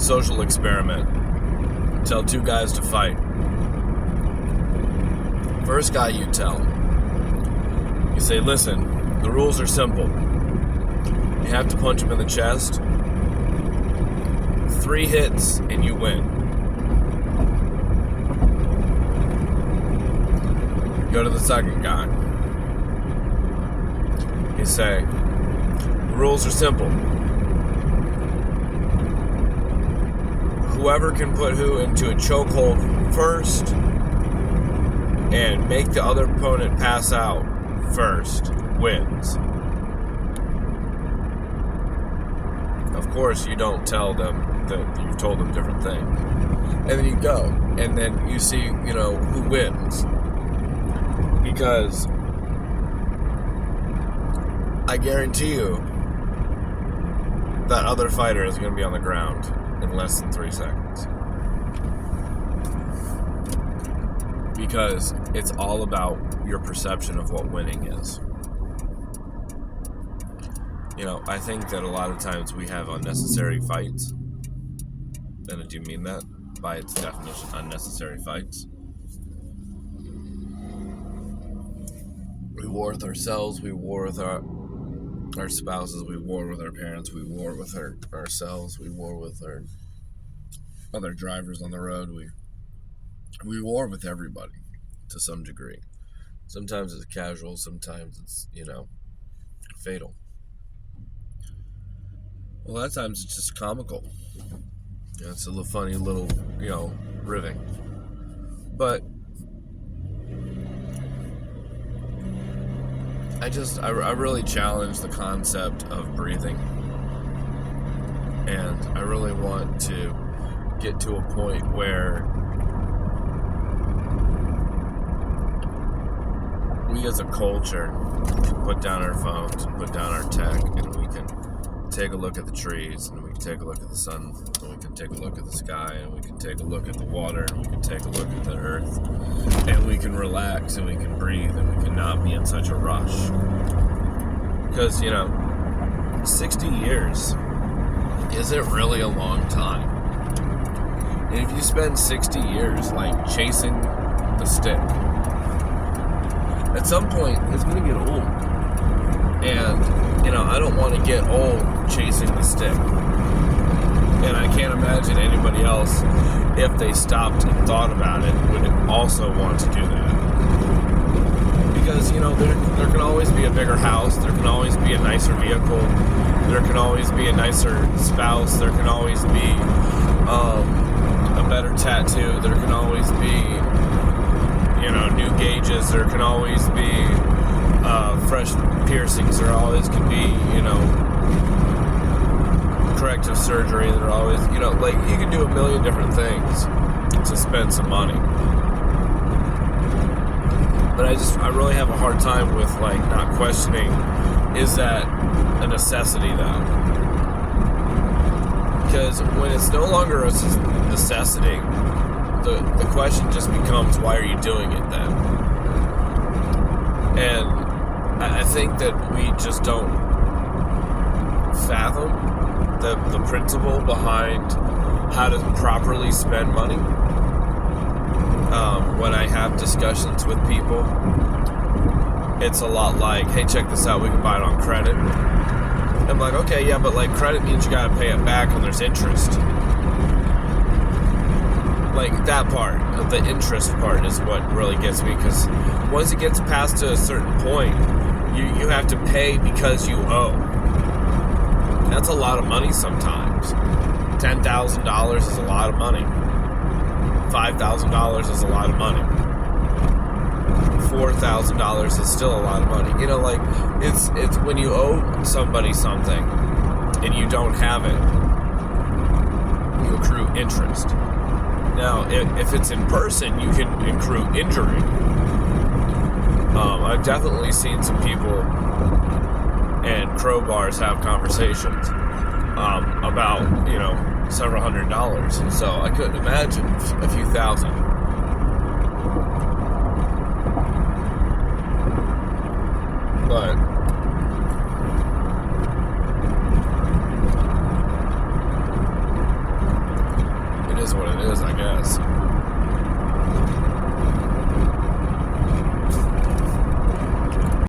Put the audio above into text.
social experiment. Tell two guys to fight. First guy you tell, you say, listen, the rules are simple. You have to punch him in the chest. 3 hits and you win. Go to the second guy. You say, the rules are simple. Whoever can put who into a chokehold first and make the other opponent pass out first wins. Of course, you don't tell them that you've told them different things. And then you go, and then you see, who wins. Because I guarantee you that other fighter is going to be on the ground in less than 3 seconds. Because it's all about your perception of what winning is. I think that a lot of times we have unnecessary fights. And I do mean that by its definition, unnecessary fights. We war with ourselves, we war with our spouses, we war with our parents, we war with ourselves, we war with our other drivers on the road, we war with everybody to some degree. Sometimes it's casual, sometimes it's, fatal. A lot of times it's just comical. It's a little funny little, ribbing. But I really challenge the concept of breathing. And I really want to get to a point where we as a culture can put down our phones and put down our tech, and we can take a look at the trees, and we can take a look at the sun, and we can take a look at the sky, and we can take a look at the water, and we can take a look at the earth, and we can relax, and we can breathe, and we can not be in such a rush. Because, 60 years isn't really a long time. And if you spend 60 years, chasing the stick, at some point, it's going to get old. And, I don't want to get old chasing the stick. And I can't imagine anybody else, if they stopped and thought about it, would also want to do that. Because, there can always be a bigger house, there can always be a nicer vehicle, there can always be a nicer spouse, there can always be a better tattoo, there can always be, new gauges, there can always be fresh piercings, there always can be, corrective surgery, there always, you can do a million different things to spend some money. But I really have a hard time with, not questioning, is that a necessity, though? Because when it's no longer a necessity, the question just becomes, why are you doing it then? And I think that we just don't fathom the principle behind how to properly spend money. When I have discussions with people, it's a lot like, hey, check this out, we can buy it on credit. I'm like, okay, yeah, but credit means you gotta pay it back and there's interest. That part, the interest part, is what really gets me, because once it gets past a certain point, you have to pay because you owe. That's a lot of money sometimes. $10,000 is a lot of money. $5,000 is a lot of money. $4,000 is still a lot of money. It's when you owe somebody something and you don't have it, you accrue interest. Now, if it's in person, you can accrue injury. I've definitely seen some people and crowbars have conversations about, several $100s. So I couldn't imagine a few thousand. But is what it is, I guess.